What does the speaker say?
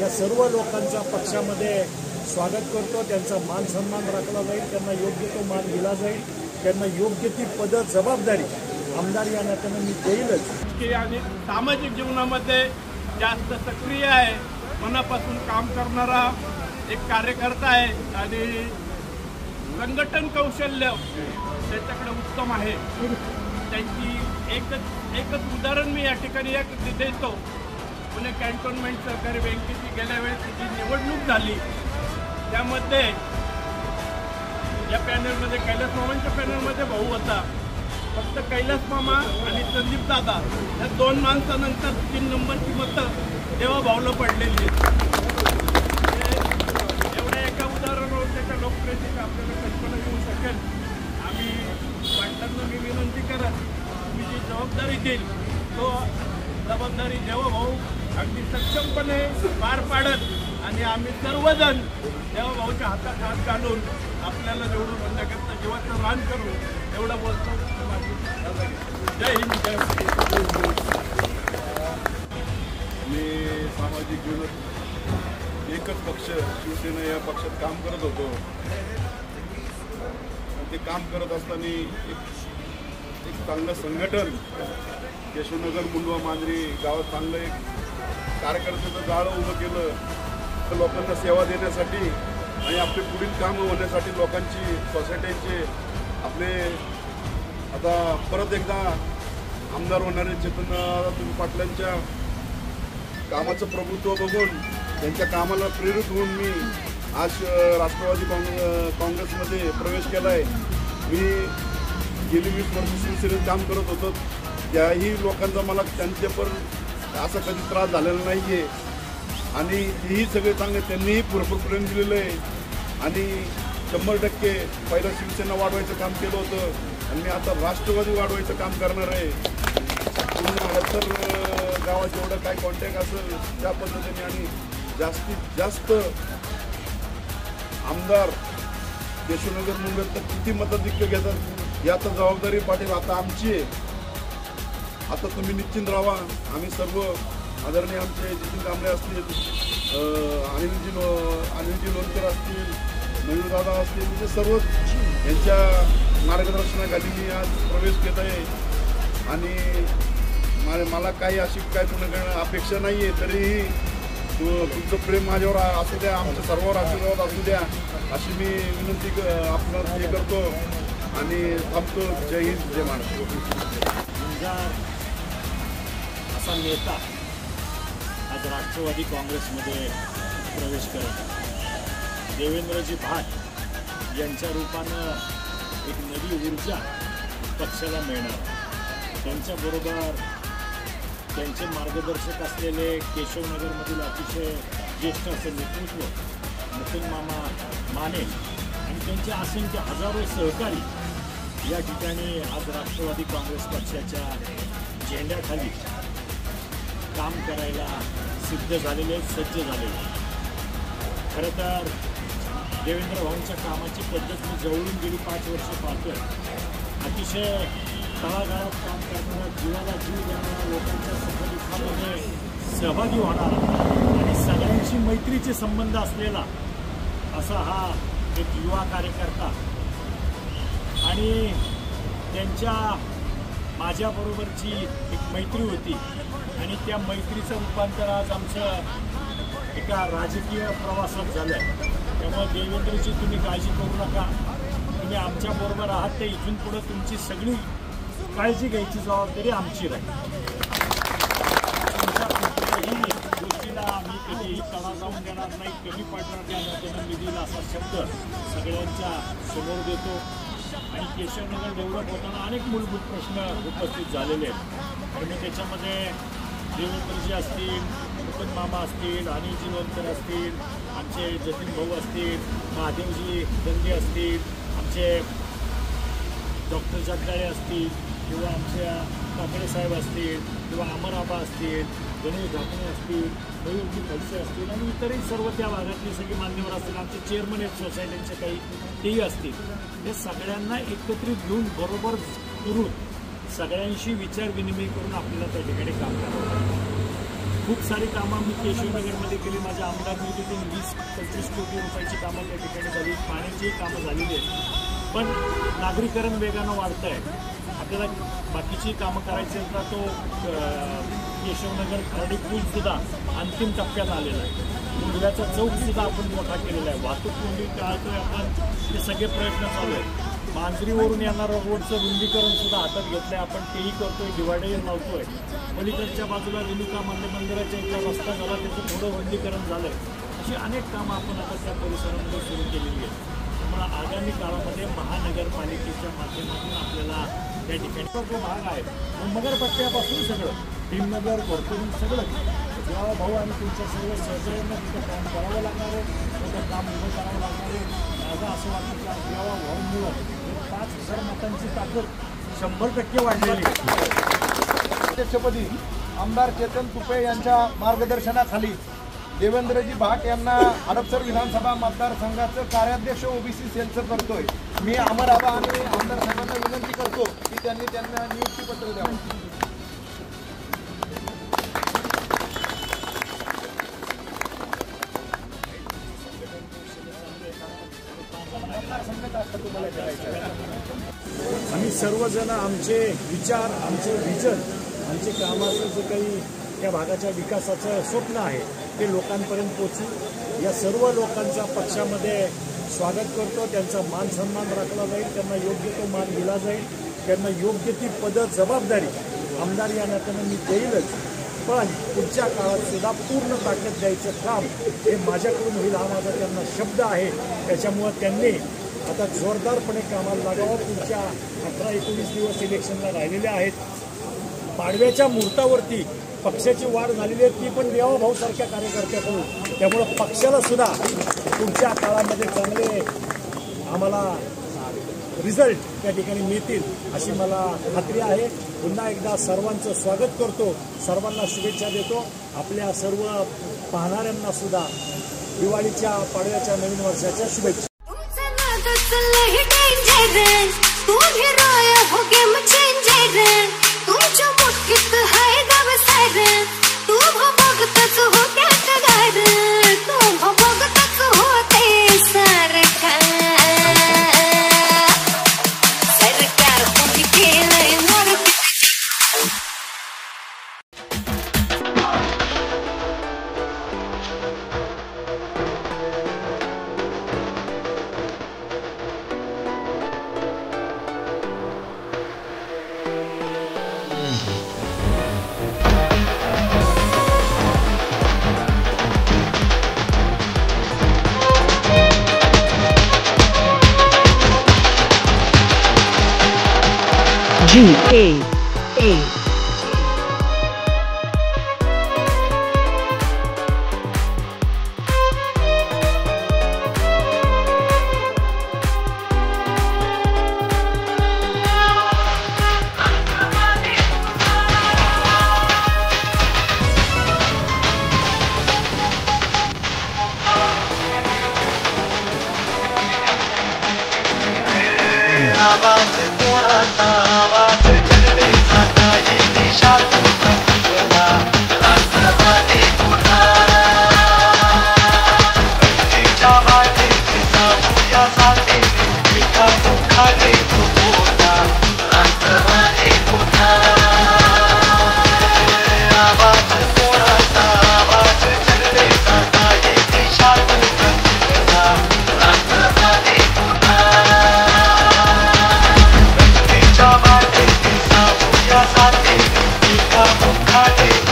त्या सर्व लोकांचा पक्षामध्ये स्वागत करतो। त्यांचा मान सन्मान राखला जाईल, त्यांना योग्य तो मान दिला जाईल, त्यांना योग्य ती पद जबाबदारी आमदार या नात्यानं मी देईलच। आणि सामाजिक जीवनामध्ये जास्त सक्रिय आहे, मनापासून काम करणारा एक कार्यकर्ता आहे आणि संघटन कौशल्य त्याच्याकडे उत्तम आहे। त्यांची एकच उदाहरण मी या ठिकाणी देतो। पुणे कॅन्टोन्मेंट सहकारी बँकेची गेल्या वेळेस जी निवडणूक झाली त्यामध्ये या पॅनलमध्ये कैलास मामांच्या पॅनलमध्ये भाऊ होता, फक्त कैलास मामा आणि संदीप दादा या दोन माणसानंतर 3 नंबरची मतं देवा भाऊला पडलेली एवढ्या एका उदाहरणावर त्याच्या लोकप्रियतेची आपल्याला कल्पना येऊ शकेल। आम्ही वाटताना मी विनंती करत तुम्ही जी जबाबदारी देईल तो जबाबदारी देवा भाऊ अगदी सक्षमपणे पार पाडत आणि आम्ही सर्वजण देवा भाऊच्या हातात हात घालून आपल्याला जेवढं म्हणण्याकरता जीवाचं रान करू एवढं बोलतो। जय हिंद, जय मी सामाजिक जीवनात एकच पक्ष शिवसेना या पक्षात काम करत होतो। ते काम करत असताना एक चांगलं संघटन केशवनगर मुंडवा मांजरी गावात चांगलं एक कार्यकर्त्याचं जाळं उभं केलं तर लोकांना सेवा देण्यासाठी आणि आपले पुढील कामं होण्यासाठी लोकांची सोसायटीचे आपले आता परत एकदा आमदार होणारे चेतन पाटलांच्या कामाचं प्रभुत्व बघून त्यांच्या कामाला प्रेरित होऊन मी आज राष्ट्रवादी काँग्रेसमध्ये प्रवेश केला आहे। मी गेली 20 वर्ष शिवसेनेत काम करत होतो, त्याही लोकांचा मला त्यांच्यावर असा कधी त्रास झालेला नाही आहे आणि तेही सगळे चांगले, त्यांनीही भरपूर प्रेम दिलेलं आहे आणि 100% पहिलं शिवसेना वाढवायचं काम केलं होतं आणि मी आता राष्ट्रवादी वाढवायचं काम करणार आहे। तर गावात जेवढं काय कॉन्टॅक्ट असेल त्या पद्धतीने आणि जास्तीत जास्त आमदार केशवनगर मुंबईत तर किती मताधिक्य घेतात याची जबाबदारी पाटील आता आमची आहे। आता तुम्ही निश्चिंत राहा, आम्ही सर्व आदरणीय आमचे जितीन कांबळे असतील, अनिलजी लोणकर असतील, मयूरदादा असतील, म्हणजे सर्व यांच्या मार्गदर्शनाखाली मी आज प्रवेश घेत आहे आणि मला काही अशी काय पुन्हा अपेक्षा नाही आहे, तरीही तुमचं प्रेम माझ्यावर असू द्या, आमच्या सर्वांवर आशीर्वाद असू द्या अशी मी विनंती आपल्याला हे करतो आणि थांबतो। जय हिंद, जय महाराष्ट्र। असा नेता आज राष्ट्रवादी काँग्रेसमध्ये प्रवेश करत आहे। देवेंद्रजी भाट यांच्या रूपानं एक नवी ऊर्जा पक्षाला मिळणार। त्यांच्याबरोबर त्यांचे मार्गदर्शक असलेले केशवनगरमधील अतिशय ज्येष्ठ असं नेतृत्व मुकुंद मामा माने आणि त्यांचे असंख्य हजारो सहकारी या ठिकाणी आज राष्ट्रवादी काँग्रेस पक्षाच्या झेंड्याखाली काम करायला सिद्ध झालेले, सज्ज झालेले। खरं तर देवेंद्र भाऊंच्या कामाची पद्धत मी जवळून गेली 5 वर्ष पाहतोय। अतिशय तळागाळात काम करणारा, जीवाला जीव देणारा, लोकांच्या सुखदुःखामध्ये सहभागी होणारा आणि सगळ्यांशी मैत्रीचे संबंध असलेला असा हा एक युवा कार्यकर्ता आणि त्यांच्या माझ्याबरोबरची एक मैत्री होती आणि त्या मैत्रीचं रूपांतर आज आमचं एका राजकीय प्रवासात झालं आहे। त्यामुळे देवेंद्रजी तुम्ही काळजी करू नका, तुम्ही आमच्याबरोबर आहात, तर इथून पुढं तुमची सगळी काळजी घ्यायची जबाबदारी आमची राहील। तुमच्या कुठल्याही गोष्टीला आम्ही कधीही तडा जाऊन देणार नाही, कमी पडणार नाही, मी दिला असा शब्द सगळ्यांच्या समोर देतो। आणि केशवनगर डेव्हलप होताना अनेक मूलभूत प्रश्न उपस्थित झालेले आहेत आणि मी त्याच्यामध्ये देवेंद्रजी असतील, मुकुंद मामा असतील, अनिलजी लोणकर असतील, आमचे जतीन भाऊ असतील, महादेवजी दंगे असतील, आमचे डॉक्टर जगदाळे असतील किंवा आमच्या काकडे साहेब असतील किंवा अमराबा असतील, गणेश ढाकणे असतील, मयूरजी खडसे असतील आणि इतरही सर्व त्या भागातले सगळे मान्यवर असतील, आमचे चेअरमन आहेत सोसायटीचे काही तेही असतील। हे सगळ्यांना एकत्रित घेऊन बरोबर करून सगळ्यांशी विचार विनिमय करून आपल्याला त्या ठिकाणी काम करावं लागतं। खूप सारी कामं आम्ही केशवनगरमध्ये केली. माझ्या आमदार निधीतून 20-25 कोटी रुपयाची कामं त्या ठिकाणी झाली. पाण्याचीही कामं झालेली आहेत. पण नागरीकरण वेगानं वाढतं आहे. आपल्याला बाकीची कामं करायची तर तो केशवनगर खर्डी पूलसुद्धा अंतिम टप्प्यात आलेला आहे. मुंडव्याचा चौकसुद्धा आपण मोठा केलेला आहे. वाहतूक कोंडी टाळतोय आपण. हे सगळे प्रयत्न चालू आहेत. मांजरीवरून येणारं रोडचं रुंदीकरणसुद्धा हातात घेतलं आहे आपण. तेही करतोय. डिवायडर लावतोय. पलीकडच्या बाजूला रेणुका मंदिराच्या इथला रस्ता झाला, त्याचं थोडं रुंदीकरण झालं आहे. अशी अनेक कामं आपण आता त्या परिसरामध्ये सुरू केलेली आहेत. त्यामुळे आगामी काळामध्ये महानगरपालिकेच्या माध्यमातून आपल्याला त्या ठिकाणी जो भाग आहे मगरपट्ट्यापासून सगळं भीमनगर भरपूर सगळं जेव्हा भाऊ आणि तुमच्या सर्व सहकार्यांना तिथं काम करावं लागणार आहे. त्याचं काम उभं करावं लागणार आहे. माझं असं वाटतं की जेव्हा भाऊमुळं 5,000 मतांची ताकद 100% वाढलेली आहे. अध्यक्षपदी आमदार चेतन तुपे यांच्या मार्गदर्शनाखाली देवेंद्रजी भाट यांना हडपसर विधानसभा मतदारसंघाचं कार्याध्यक्ष ओबीसी सेलचं करतोय. मी अमर आबा आणि आमदार साहेबांना विनंती करतो की त्यांना नियुक्तीपत्र द्यावं. आम्ही सर्वजण आमचे विचार, आमचे विजन, आमचे कामाचं जे काही या भागाच्या विकासाचं स्वप्न आहे ते लोकांपर्यंत पोचू. या सर्व लोकांचा पक्षामध्ये स्वागत करतो. त्यांचा मान सन्मान राखला जाईल. त्यांना योग्य तो मान दिला जाईल. त्यांना योग्य ती पदं, जबाबदारी आमदार या नात्यानं मी देईलच. पण पुढच्या काळात सुद्धा पूर्ण ताकद द्यायचं काम हे माझ्याकडून होईल हा माझा त्यांना शब्द आहे. त्याच्यामुळं त्यांनी आता जोरदारपणे कामाला लागावं. पुढच्या 18-19 दिवस इलेक्शनला राहिलेले आहेत. पाडव्याच्या मुहूर्तावरती पक्षाची वाढ झालेली आहे, ती पण देवा भाऊसारख्या कार्यकर्त्याकडून. त्यामुळं पक्षाला सुद्धा पुढच्या काळामध्ये चांगले आम्हाला रिझल्ट त्या ठिकाणी मिळतील अशी मला खात्री आहे. पुन्हा एकदा सर्वांचं स्वागत करतो. सर्वांना शुभेच्छा देतो. आपल्या सर्व पाहणाऱ्यांना सुद्धा दिवाळीच्या, पाडव्याच्या, नवीन वर्षाच्या शुभेच्छा. GAA. Kade